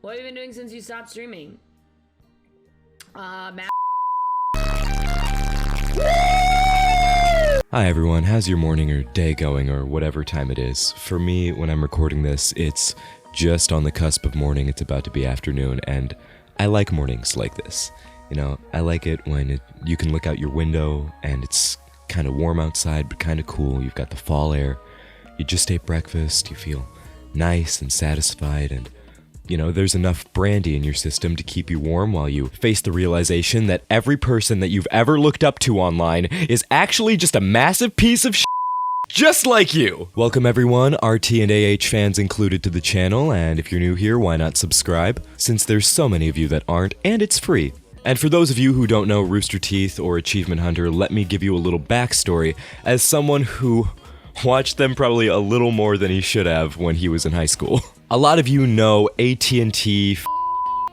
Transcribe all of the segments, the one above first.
What have you been doing since you stopped streaming? Matt. Hi everyone, how's your morning or day going or whatever time it is? For me, when I'm recording this, it's just on the cusp of morning, it's about to be afternoon, and I like mornings like this. You know, I like it when you can look out your window and it's kind of warm outside but kind of cool. You've got the fall air, you just ate breakfast, you feel nice and satisfied, and you know, there's enough brandy in your system to keep you warm while you face the realization that every person that you've ever looked up to online is actually just a massive piece of shit, just like you. Welcome everyone, RT and AH fans included, to the channel, and if you're new here, why not subscribe, since there's so many of you that aren't, and it's free. And for those of you who don't know Rooster Teeth or Achievement Hunter, let me give you a little backstory as someone who watched them probably a little more than he should have when he was in high school. A lot of you know AT&T,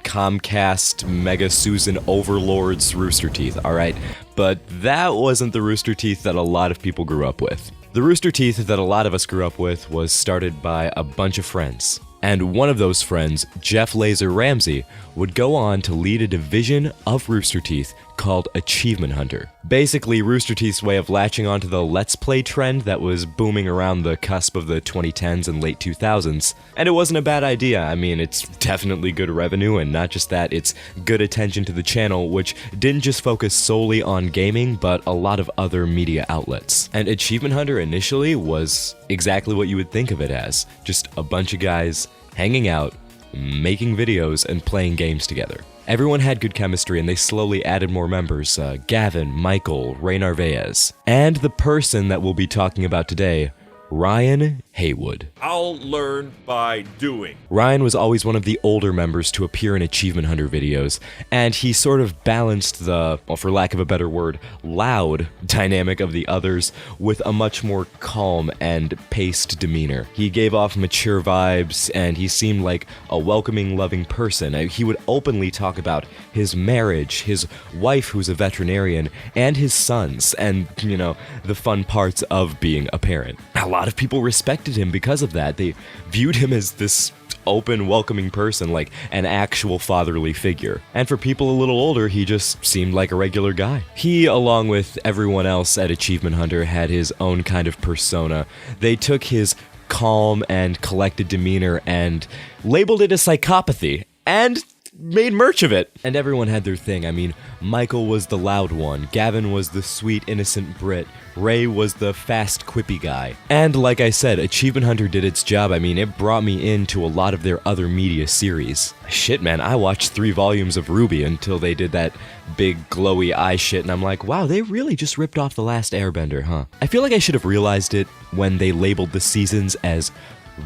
Comcast, Mega Susan Overlords Rooster Teeth, alright? But that wasn't the Rooster Teeth that a lot of people grew up with. The Rooster Teeth that a lot of us grew up with was started by a bunch of friends. And one of those friends, Jeff Laser Ramsey, would go on to lead a division of Rooster Teeth called Achievement Hunter. Basically, Rooster Teeth's way of latching onto the Let's Play trend that was booming around the cusp of the 2010s and late 2000s. And it wasn't a bad idea. I mean, it's definitely good revenue, and not just that, it's good attention to the channel, which didn't just focus solely on gaming, but a lot of other media outlets. And Achievement Hunter initially was exactly what you would think of it as. Just a bunch of guys hanging out, making videos, and playing games together. Everyone had good chemistry, and they slowly added more members, Gavin, Michael, Ray Narvaez, and the person that we'll be talking about today, Ryan Haywood. I'll learn by doing. Ryan was always one of the older members to appear in Achievement Hunter videos, and he sort of balanced the, well, for lack of a better word, loud dynamic of the others with a much more calm and paced demeanor. He gave off mature vibes, and he seemed like a welcoming, loving person. He would openly talk about his marriage, his wife who's a veterinarian, and his sons, and, you know, the fun parts of being a parent. A lot of people respected him because of that. They viewed him as this open, welcoming person, like an actual fatherly figure. And for people a little older, he just seemed like a regular guy. He, along with everyone else at Achievement Hunter, had his own kind of persona. They took his calm and collected demeanor and labeled it a psychopathy, and made merch of it. And everyone had their thing. I mean, Michael was the loud one, Gavin was the sweet, innocent Brit, Ray was the fast, quippy guy. And like I said, Achievement Hunter did its job. I mean, it brought me into a lot of their other media series. Shit, man, I watched 3 volumes of RWBY until they did that big glowy eye shit, and I'm like, wow, they really just ripped off The Last Airbender, huh? I feel like I should have realized it when they labeled the seasons as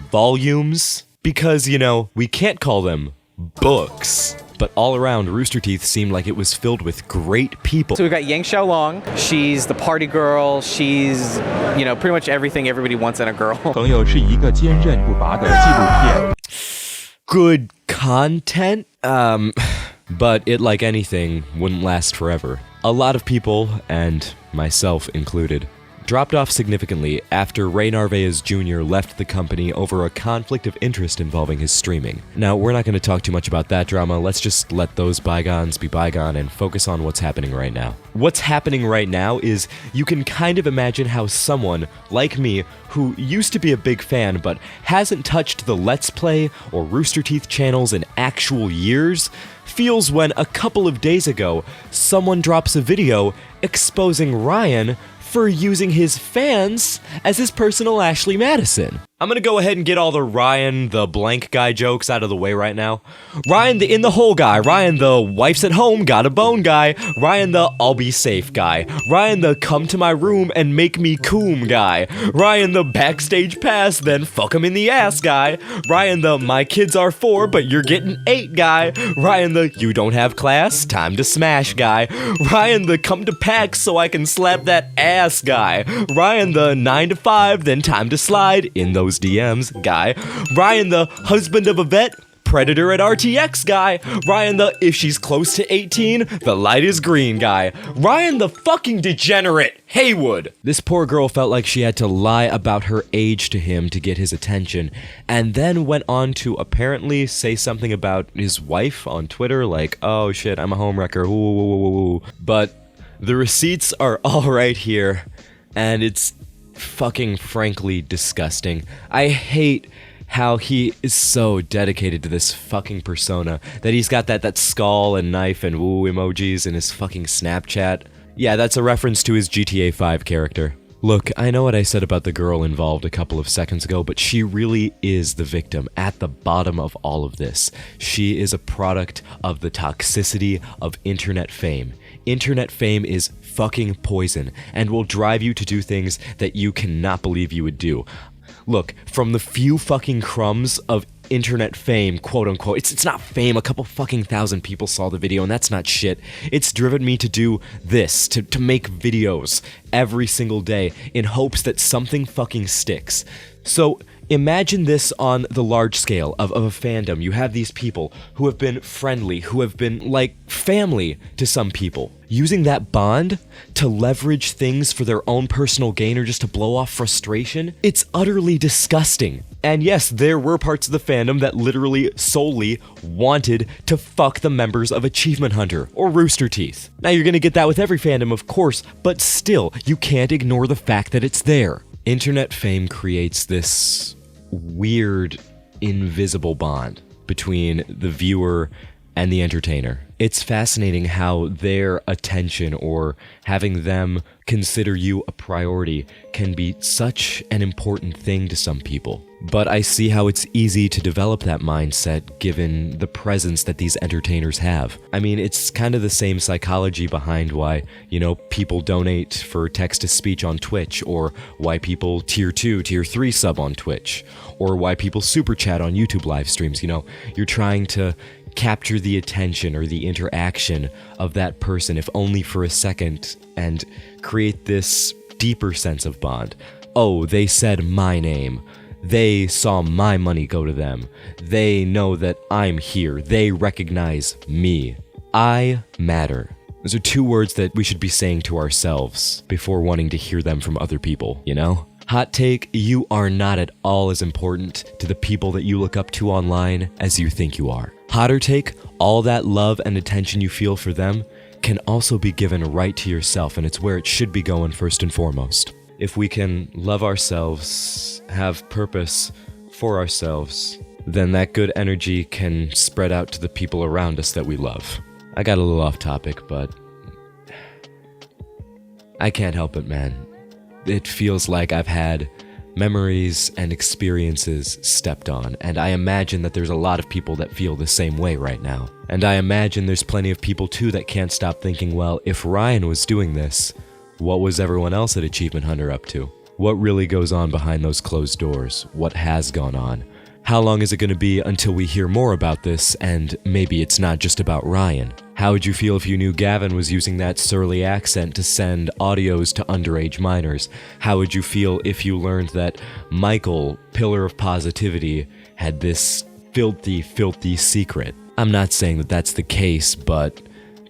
volumes, because, you know, we can't call them books. But all around, Rooster Teeth seemed like it was filled with great people. So we've got Yang Xiaolong. She's the party girl. She's, you know, pretty much everything everybody wants in a girl. 朋友是一个坚韧不拔的纪录片。 Good content, but it, like anything, wouldn't last forever. A lot of people, and myself included, dropped off significantly after Ray Narvaez Jr. left the company over a conflict of interest involving his streaming. Now, we're not going to talk too much about that drama. Let's just let those bygones be bygone and focus on what's happening right now. What's happening right now is you can kind of imagine how someone like me, who used to be a big fan but hasn't touched the Let's Play or Rooster Teeth channels in actual years, feels when a couple of days ago someone drops a video exposing Ryan for using his fans as his personal Ashley Madison. I'm gonna go ahead and get all the Ryan the blank guy jokes out of the way right now. Ryan the in the hole guy, Ryan the wife's at home got a bone guy, Ryan the I'll be safe guy, Ryan the come to my room and make me coom guy, Ryan the backstage pass then fuck him in the ass guy, Ryan the my kids are 4 but you're getting 8 guy, Ryan the you don't have class, time to smash guy, Ryan the come to PAX so I can slap that ass guy, Ryan the 9 to 5 then time to slide in those DMs guy, Ryan the husband of a vet, predator at RTX guy. Ryan the if she's close to 18, the light is green guy. Ryan the fucking degenerate Haywood. This poor girl felt like she had to lie about her age to him to get his attention, and then went on to apparently say something about his wife on Twitter, like, oh shit, I'm a homewrecker, ooh. But the receipts are all right here, and it's fucking frankly disgusting. I hate how he is so dedicated to this fucking persona, that he's got that skull and knife and woo emojis in his fucking Snapchat. Yeah, that's a reference to his GTA 5 character. Look, I know what I said about the girl involved a couple of seconds ago, but she really is the victim at the bottom of all of this. She is a product of the toxicity of internet fame. Internet fame is fucking poison and will drive you to do things that you cannot believe you would do. Look, from the few fucking crumbs of internet fame, quote unquote, it's not fame, a couple fucking thousand people saw the video and that's not shit. It's driven me to do this, to make videos every single day in hopes that something fucking sticks. So imagine this on the large scale of a fandom. You have these people who have been friendly, who have been like family to some people, using that bond to leverage things for their own personal gain or just to blow off frustration. It's utterly disgusting. And yes, there were parts of the fandom that literally solely wanted to fuck the members of Achievement Hunter or Rooster Teeth. Now you're gonna get that with every fandom, of course, but still, you can't ignore the fact that it's there. Internet fame creates this weird, invisible bond between the viewer and the entertainer. It's fascinating how their attention or having them consider you a priority can be such an important thing to some people. But I see how it's easy to develop that mindset given the presence that these entertainers have. I mean, it's kind of the same psychology behind why, people donate for text-to-speech on Twitch, or why people tier 2, tier 3 sub on Twitch, or why people super chat on YouTube live streams. You're trying to capture the attention or the interaction of that person, if only for a second, and create this deeper sense of bond. Oh, they said my name. They saw my money go to them. They know that I'm here. They recognize me. I matter. Those are two words that we should be saying to ourselves before wanting to hear them from other people, Hot take, you are not at all as important to the people that you look up to online as you think you are. Hotter take, all that love and attention you feel for them can also be given right to yourself, and it's where it should be going first and foremost. If we can love ourselves, have purpose for ourselves, then that good energy can spread out to the people around us that we love. I got a little off topic, but I can't help it, man. It feels like I've had memories and experiences stepped on, and I imagine that there's a lot of people that feel the same way right now. And I imagine there's plenty of people too that can't stop thinking, well, if Ryan was doing this, what was everyone else at Achievement Hunter up to? What really goes on behind those closed doors? What has gone on? How long is it going to be until we hear more about this, and maybe it's not just about Ryan? How would you feel if you knew Gavin was using that surly accent to send audios to underage minors? How would you feel if you learned that Michael, Pillar of Positivity, had this filthy, filthy secret? I'm not saying that that's the case, but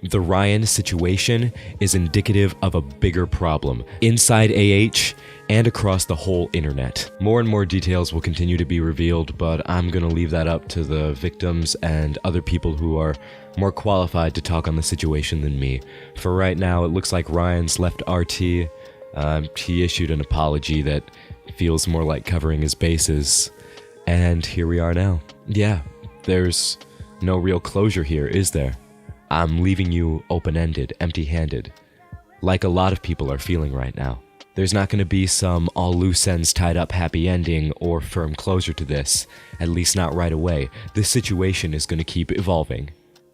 the Ryan situation is indicative of a bigger problem inside AH and across the whole internet. More and more details will continue to be revealed, but I'm gonna leave that up to the victims and other people who are more qualified to talk on the situation than me. For right now, it looks like Ryan's left RT. He issued an apology that feels more like covering his bases, and here we are now. Yeah, there's no real closure here, is there? I'm leaving you open-ended, empty-handed, like a lot of people are feeling right now. There's not going to be some all loose ends tied up happy ending or firm closure to this, at least not right away. This situation is going to keep evolving.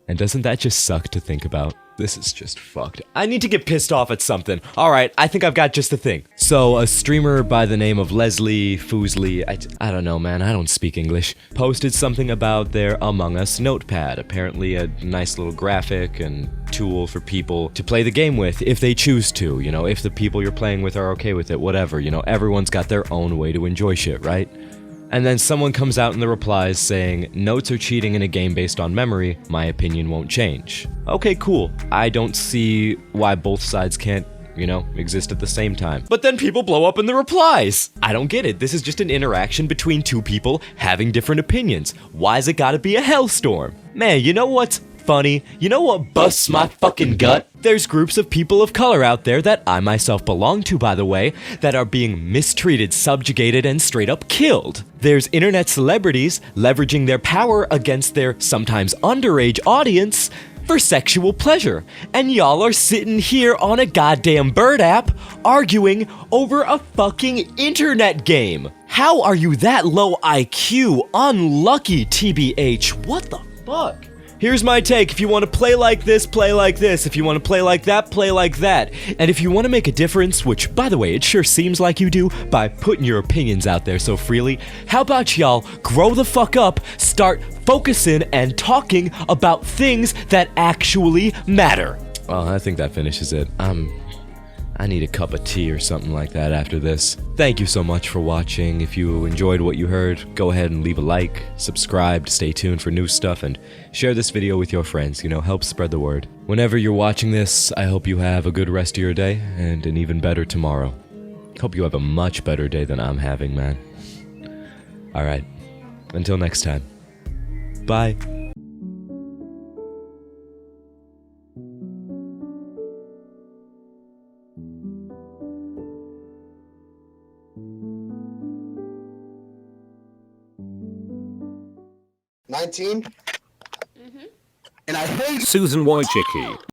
And doesn't that just suck to think about? This is just fucked. I need to get pissed off at something. Alright, I think I've got just the thing. So, a streamer by the name of Leslie Foosley, I don't know, man, I don't speak English, posted something about their Among Us notepad. Apparently a nice little graphic and tool for people to play the game with if they choose to, if the people you're playing with are okay with it, whatever, everyone's got their own way to enjoy shit, right? And then someone comes out in the replies saying, notes are cheating in a game based on memory, my opinion won't change. Okay, cool. I don't see why both sides can't, exist at the same time. But then people blow up in the replies. I don't get it. This is just an interaction between two people having different opinions. Why's it gotta be a hellstorm? Man, you know what's funny? You know what busts my fucking gut? There's groups of people of color out there that I myself belong to, by the way, that are being mistreated, subjugated, and straight up killed. There's internet celebrities leveraging their power against their sometimes underage audience for sexual pleasure. And y'all are sitting here on a goddamn bird app arguing over a fucking internet game. How are you that low IQ? Unlucky, TBH. What the fuck? Here's my take. If you want to play like this, play like this. If you want to play like that, play like that. And if you want to make a difference, which, by the way, it sure seems like you do by putting your opinions out there so freely, how about y'all grow the fuck up, start focusing and talking about things that actually matter? Well, I think that finishes it. I need a cup of tea or something like that after this. Thank you so much for watching. If you enjoyed what you heard, go ahead and leave a like, subscribe to stay tuned for new stuff, and share this video with your friends, help spread the word. Whenever you're watching this, I hope you have a good rest of your day, and an even better tomorrow. Hope you have a much better day than I'm having, man. Alright, until next time. Bye. Mm-hmm. And I hate Susan Wojcicki.